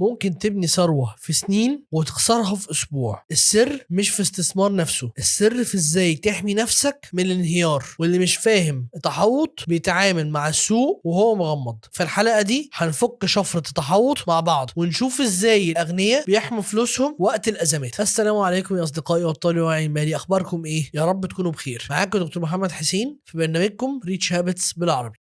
ممكن تبني ثروة في سنين وتخسرها في أسبوع. السر مش في استثمار نفسه، السر في ازاي تحمي نفسك من الانهيار. واللي مش فاهم التحوط بيتعامل مع السوق وهو مغمض. في الحلقة دي هنفك شفرة التحوط مع بعض ونشوف ازاي الأغنياء بيحموا فلوسهم وقت الأزمات. السلام عليكم يا أصدقائي وأبطالي وعي مالي، أخباركم إيه؟ يا رب تكونوا بخير. معاكم دكتور محمد حسين في برنامجكم ريتش هابتس بالعربي.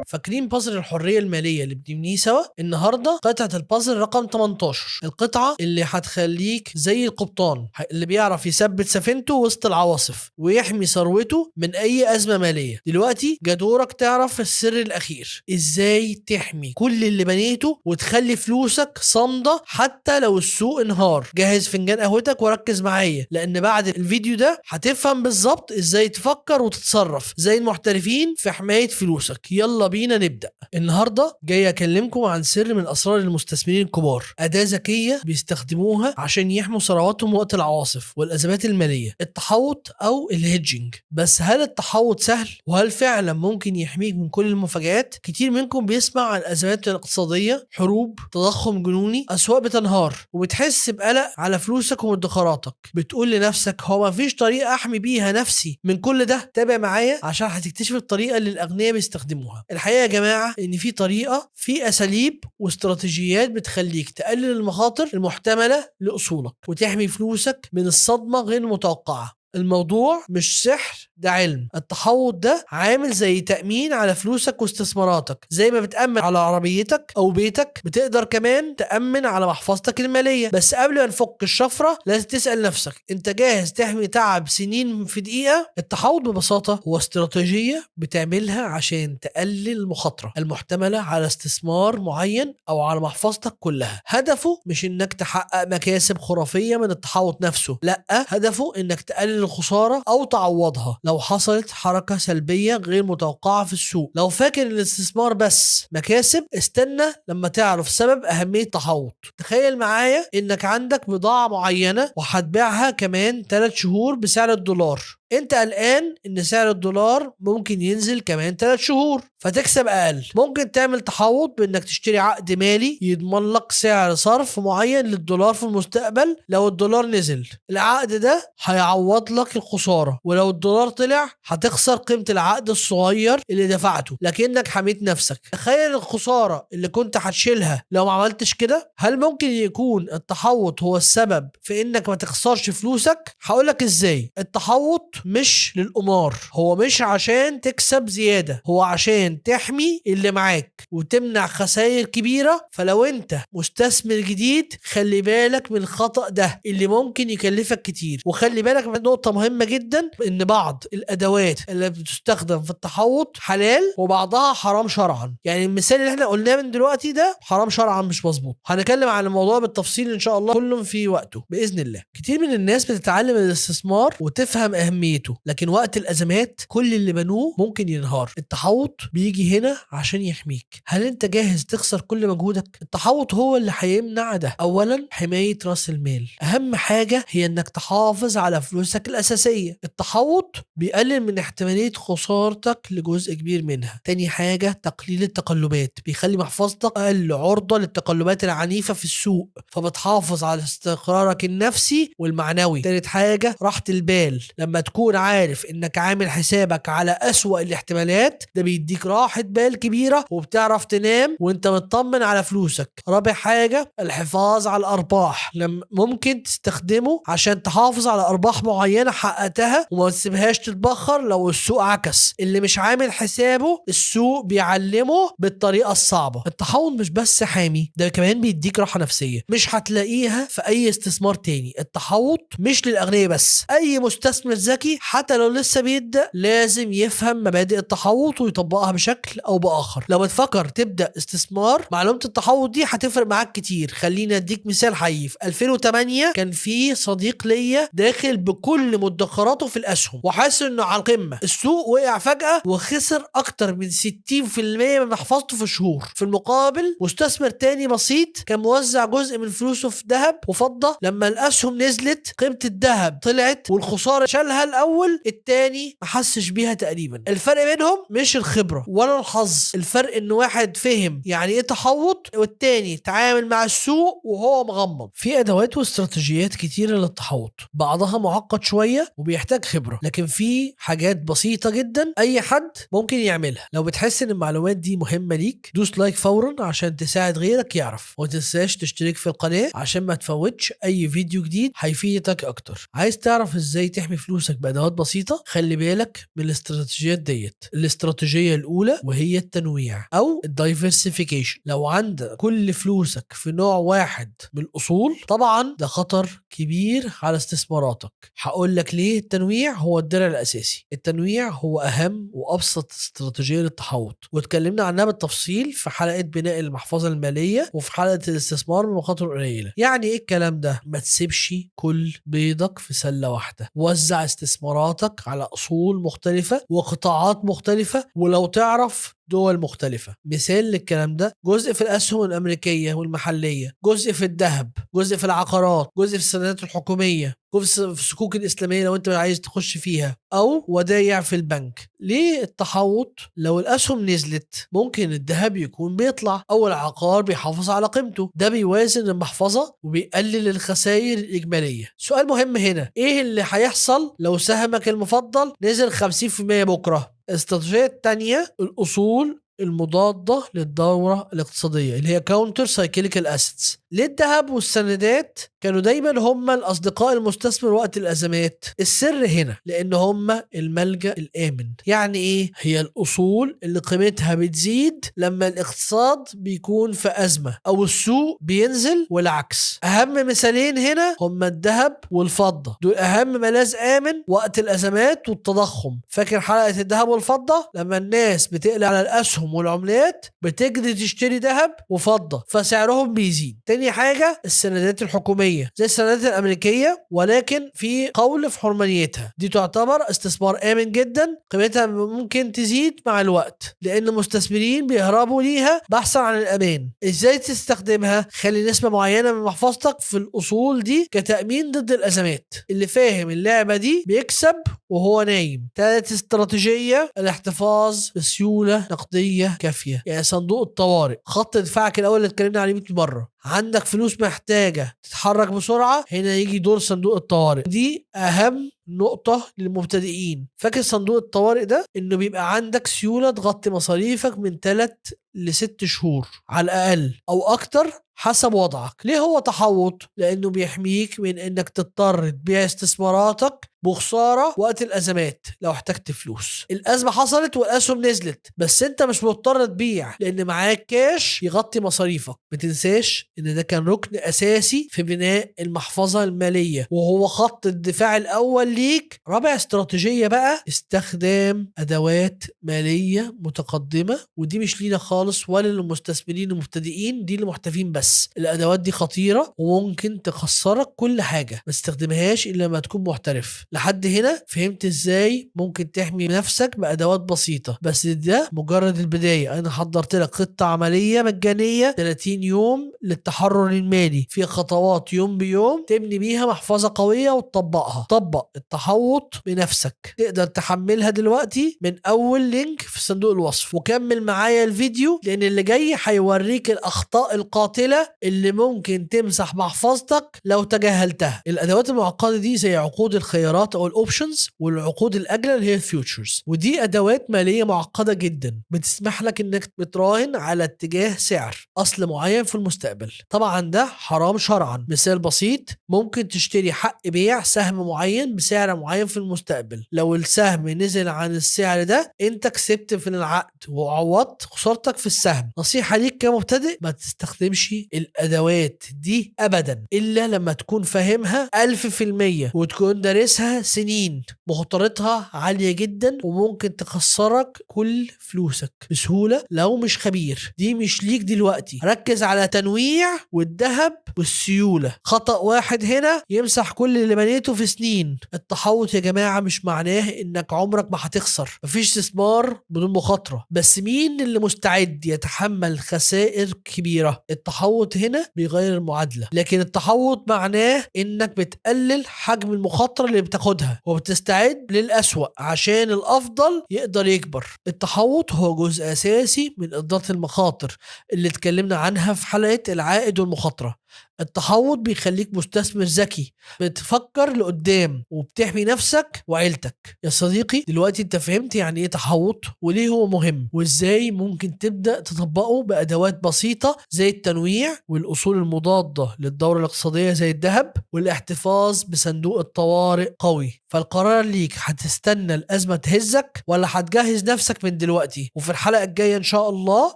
فاكرين بازل الحرية المالية اللي بنبنيه سوا؟ النهاردة قطعة البازل رقم 18، القطعة اللي هتخليك زي القبطان اللي بيعرف يثبت سفينته وسط العواصف ويحمي ثروته من أي أزمة مالية. دلوقتي جا دورك تعرف السر الأخير، إزاي تحمي كل اللي بنيته وتخلي فلوسك صامدة حتى لو السوق انهار. جهز فنجان قهوتك وركز معايا، لأن بعد الفيديو ده هتفهم بالظبط إزاي تفكر وتتصرف زي المحترفين في حماية فلوسك. يلا بينا نبدأ. النهاردة جاي أكلمكم عن سر من أسرار المستثمرين الكبار، أداة ذكية بيستخدموها عشان يحموا ثرواتهم وقت العواصف والأزمات المالية، التحوط أو الهيدجينج. بس هل التحوط سهل؟ وهل فعلا ممكن يحميك من كل المفاجآت؟ كتير منكم بيسمع عن الأزمات الاقتصادية، حروب، تضخم جنوني، أسواق بتنهار، وبتحس بقلق على فلوسك ومدخراتك. بتقول لنفسك هو مفيش طريقة أحمي بيها نفسي من كل ده؟ تابع معايا عشان هتكتشف الطريقة اللي الأغنياء بيستخدموها. الحقيقة يا جماعة ان في طريقة، في اساليب واستراتيجيات بتخليك تقلل المخاطر المحتملة لاصولك وتحمي فلوسك من الصدمة غير المتوقعة. الموضوع مش سحر، ده علم. التحوط ده عامل زي تأمين على فلوسك واستثماراتك. زي ما بتأمن على عربيتك أو بيتك، بتقدر كمان تأمن على محفظتك المالية. بس قبل ما نفك الشفرة لازم تسأل نفسك، انت جاهز تحمي تعب سنين في دقيقة؟ التحوط ببساطة هو استراتيجية بتعملها عشان تقلل المخاطرة المحتملة على استثمار معين أو على محفظتك كلها. هدفه مش انك تحقق مكاسب خرافية من التحوط نفسه، لا، هدفه انك تقلل الخسارة أو تعوضها لو حصلت حركة سلبية غير متوقعة في السوق. لو فاكر الاستثمار بس مكاسب، استنى لما تعرف سبب أهمية التحوط. تخيل معايا إنك عندك بضاعة معينة وهتبيعها كمان 3 شهور بسعر الدولار. انت قلقان ان سعر الدولار ممكن ينزل كمان 3 شهور فتكسب اقل. ممكن تعمل تحوط بانك تشتري عقد مالي يضمن لك سعر صرف معين للدولار في المستقبل. لو الدولار نزل، العقد ده هيعوض لك الخسارة، ولو الدولار طلع هتخسر قيمة العقد الصغير اللي دفعته، لكنك حميت نفسك. تخيل الخسارة اللي كنت هتشيلها لو ما عملتش كده. هل ممكن يكون التحوط هو السبب في انك ما تخسرش فلوسك؟ هقولك ازاي. التحوط مش للقمار، هو مش عشان تكسب زيادة، هو عشان تحمي اللي معاك وتمنع خسائر كبيرة. فلو انت مستثمر جديد، خلي بالك من الخطأ ده اللي ممكن يكلفك كتير. وخلي بالك من نقطة مهمة جدا، ان بعض الادوات اللي بتستخدم في التحوط حلال وبعضها حرام شرعا. يعني المثال اللي احنا قلناه من دلوقتي ده حرام شرعا مش مظبوط. هنتكلم عن الموضوع بالتفصيل ان شاء الله، كله في وقته بإذن الله. كتير من الناس بتتعلم الاستثمار وتفهم أهميته، لكن وقت الأزمات كل اللي بنوه ممكن ينهار. التحوط بيجي هنا عشان يحميك. هل انت جاهز تخسر كل مجهودك؟ التحوط هو اللي هيمنع ده. اولا، حماية راس المال. اهم حاجة هي انك تحافظ على فلوسك الأساسية. التحوط بيقلل من احتمالية خسارتك لجزء كبير منها. تاني حاجة، تقليل التقلبات. بيخلي محفظتك اقل عرضة للتقلبات العنيفة في السوق، فبتحافظ على استقرارك النفسي والمعنوي. تالت حاجة، راحة البال. لما تكون عارف انك عامل حسابك على أسوأ الاحتمالات، ده بيديك راحة بال كبيرة وبتعرف تنام وانت مطمن على فلوسك. رابع حاجة، الحفاظ على الأرباح. لما ممكن تستخدمه عشان تحافظ على أرباح معينة حققتها وما تسيبهاش تتبخر لو السوق عكس. اللي مش عامل حسابه السوق بيعلمه بالطريقة الصعبة. التحوط مش بس حامي، ده كمان بيديك راحة نفسية مش هتلاقيها في أي استثمار تاني. التحوط مش للأغنياء بس، أي مستثمر ذكي حتى لو لسه بيبدأ لازم يفهم مبادئ التحوط ويطبقها بشكل أو بآخر. لو بتفكر تبدأ استثمار، معلومة التحوط دي هتفرق معاك كتير. خليني أديك مثال حي. في 2008 كان في صديق ليا داخل بكل مدخراته في الأسهم وحاسس إنه على القمة. السوق وقع فجأة وخسر أكتر من 60% من محفظته في شهور. في المقابل، مستثمر تاني بسيط كان موزع جزء من فلوسه في ذهب وفضة. لما الأسهم نزلت، قيمة الذهب طلعت والخسارة شالها الاول، التاني ما حسش بيها تقريبا. الفرق بينهم مش الخبره ولا الحظ، الفرق ان واحد فهم يعني ايه تحوط والتاني تعامل مع السوق وهو مغمض. في ادوات واستراتيجيات كتيره للتحوط، بعضها معقد شويه وبيحتاج خبره، لكن في حاجات بسيطه جدا اي حد ممكن يعملها. لو بتحس ان المعلومات دي مهمه ليك دوس لايك فورا عشان تساعد غيرك يعرف، وما تنساش تشترك في القناه عشان ما تفوتش اي فيديو جديد هيفيدك اكتر. عايز تعرف ازاي تحمي فلوسك بادوات بسيطه؟ خلي بالك من الاستراتيجيات ديت. الاستراتيجيه الاولى وهي التنويع او الدايفرسيفيكيشن. لو عندك كل فلوسك في نوع واحد من الاصول طبعا ده خطر كبير على استثماراتك. هقول لك ليه التنويع هو الدرع الاساسي. التنويع هو اهم وابسط استراتيجيه للتحوط، واتكلمنا عنها بالتفصيل في حلقه بناء المحفظه الماليه وفي حلقه الاستثمار بمخاطر قليله. يعني ايه الكلام ده؟ ما تسيبش كل بيضك في سله واحده، وزع استثماراتك على اصول مختلفه وقطاعات مختلفه، ولو تعرف دول مختلفة. مثال للكلام ده: جزء في الأسهم الأمريكية والمحلية، جزء في الذهب، جزء في العقارات، جزء في السندات الحكومية، جزء في الصكوك الإسلامية لو أنت عايز تخش فيها، أو ودايع في البنك. ليه التحوط؟ لو الأسهم نزلت ممكن الذهب يكون بيطلع أو العقار بيحافظ على قيمته، ده بيوازن المحفظة وبيقلل الخسائر الإجمالية. سؤال مهم هنا: إيه اللي هيحصل لو سهمك المفضل نزل 50% بكرة؟ الاستراتيجية التانية الأصول المضادة للدورة الاقتصادية اللي هي كاونتر سايكليكال اسيتس. ليه الذهب والسندات كانوا دايما هم الأصدقاء المستثمر وقت الأزمات؟ السر هنا لأن هم الملجأ الآمن. يعني إيه؟ هي الأصول اللي قيمتها بتزيد لما الاقتصاد بيكون في أزمة أو السوق بينزل والعكس. أهم مثالين هنا هم الذهب والفضة، دول أهم ملاذ آمن وقت الأزمات والتضخم. فاكر حلقة الذهب والفضة؟ لما الناس بتقلق على الأسهم والعملات بتجري تشتري ذهب وفضة فسعرهم بيزيد. تاني حاجة السندات الحكومية زي السندات الأمريكية، ولكن في قول في حرمانيتها، دي تعتبر استثمار آمن جدا، قيمتها ممكن تزيد مع الوقت لأن المستثمرين بيهربوا ليها بحثا عن الأمان. إزاي تستخدمها؟ خلي نسبة معينة من محفظتك في الأصول دي كتأمين ضد الأزمات. اللي فاهم اللعبة دي بيكسب وهو نايم. ثالث استراتيجية الاحتفاظ بسيولة نقدية كافية، يعني صندوق الطوارئ، خط دفاعك الأول اللي اتكلمنا عليه 100 مرة. عندك فلوس محتاجة تتحرك بسرعة، هنا يجي دور صندوق الطوارئ. دي أهم نقطة للمبتدئين. فاكر صندوق الطوارئ ده إنه بيبقى عندك سيولة تغطي مصاريفك من 3 ل6 شهور على الأقل أو أكتر حسب وضعك. ليه هو تحوط؟ لأنه بيحميك من إنك تضطر تبيع استثماراتك بخسارة وقت الأزمات. لو احتجت فلوس، الأزمة حصلت والأسهم نزلت، بس أنت مش مضطر تبيع لأن معاك كاش يغطي مصاريفك. ما تنساش إن ده كان ركن أساسي في بناء المحفظة المالية وهو خط الدفاع الأول ليك. رابع استراتيجية بقى استخدام أدوات مالية متقدمة، ودي مش لينا خالص ولا للمستثمرين المبتدئين، دي للمحترفين بس. الأدوات دي خطيرة وممكن تخسرك كل حاجة، ما تستخدمهاش إلا لما تكون محترف. لحد هنا فهمت ازاي ممكن تحمي نفسك بأدوات بسيطة، بس ده مجرد البداية. انا حضرت لك خطة عملية مجانية 30 يوم للتحرر المالي، في خطوات يوم بيوم تبني بيها محفظة قوية وتطبقها. طبق التحوط بنفسك، تقدر تحملها دلوقتي من اول لينك في صندوق الوصف، وكمل معايا الفيديو لان اللي جاي هيوريك الاخطاء القاتلة اللي ممكن تمسح محفظتك لو تجاهلتها. الادوات المعقدة دي زي عقود الخيارات او الاوبشنز والعقود الاجله اللي هي الفيوتشرز، ودي ادوات ماليه معقده جدا بتسمح لك انك بتراهن على اتجاه سعر اصل معين في المستقبل. طبعا ده حرام شرعا. مثال بسيط: ممكن تشتري حق بيع سهم معين بسعر معين في المستقبل، لو السهم نزل عن السعر ده انت كسبت في العقد وعوضت خسارتك في السهم. نصيحه ليك كمبتدئ: ما تستخدمش الادوات دي ابدا الا لما تكون فاهمها 1000% وتكون دارسها سنين. مخاطرتها عالية جدا وممكن تخسرك كل فلوسك بسهولة لو مش خبير. دي مش ليك دلوقتي. ركز على تنويع والذهب والسيولة. خطأ واحد هنا يمسح كل اللي بنيته في سنين. التحوط يا جماعة مش معناه انك عمرك ما هتخسر، مفيش استثمار بدون مخاطرة، بس مين اللي مستعد يتحمل خسائر كبيرة؟ التحوط هنا بيغير المعادلة، لكن التحوط معناه انك بتقلل حجم المخاطرة اللي هتاخدها وبتستعد للأسوأ عشان الأفضل يقدر يكبر. التحوط هو جزء أساسي من إدارة المخاطر اللي اتكلمنا عنها في حلقة العائد والمخاطرة. التحوط بيخليك مستثمر ذكي بتفكر لقدام وبتحمي نفسك وعيلتك. يا صديقي، دلوقتي انت فهمت يعني ايه تحوط وليه هو مهم، وازاي ممكن تبدأ تطبقه بأدوات بسيطة زي التنويع والأصول المضادة للدورة الاقتصادية زي الذهب والاحتفاظ بصندوق الطوارئ قوي. فالقرار ليك، هتستنى الأزمة تهزك ولا هتجهز نفسك من دلوقتي؟ وفي الحلقة الجاية إن شاء الله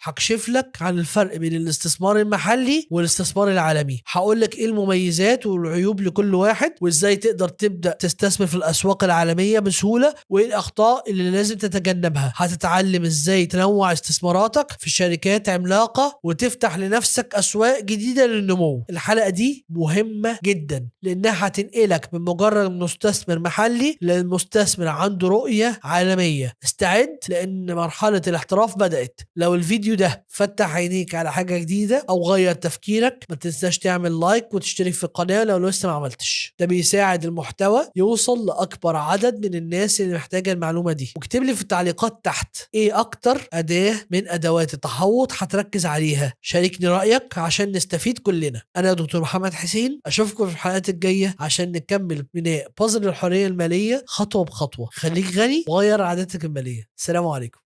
هكشف لك عن الفرق بين الاستثمار المحلي والاستثمار العالمي. هقول لك ايه المميزات والعيوب لكل واحد، وازاي تقدر تبدأ تستثمر في الأسواق العالمية بسهولة، وايه الأخطاء اللي لازم تتجنبها. هتتعلم ازاي تنوع استثماراتك في شركات عملاقة وتفتح لنفسك أسواق جديدة للنمو. الحلقة دي مهمة جدا لأنها هتنقلك من مجرد مستثمر محلي للمستثمر عنده رؤية عالمية. استعد لأن مرحلة الاحتراف بدأت. لو الفيديو ده فتح عينيك على حاجة جديدة أو غير تفكيرك، ما تنساش تعمل لايك وتشترك في القناة لو لسه ما عملتش. ده بيساعد المحتوى يوصل لأكبر عدد من الناس اللي محتاجة المعلومة دي. واكتب لي في التعليقات تحت ايه أكتر أداة من أدوات التحوط هتركز عليها. شاركني رأيك عشان نستفيد كلنا. أنا دكتور محمد حسين، أشوفكم في الحلقات الجاية عشان نكمل بناء بازل الحرية المالية خطوة بخطوة. خليك غني وغير عاداتك المالية. السلام عليكم.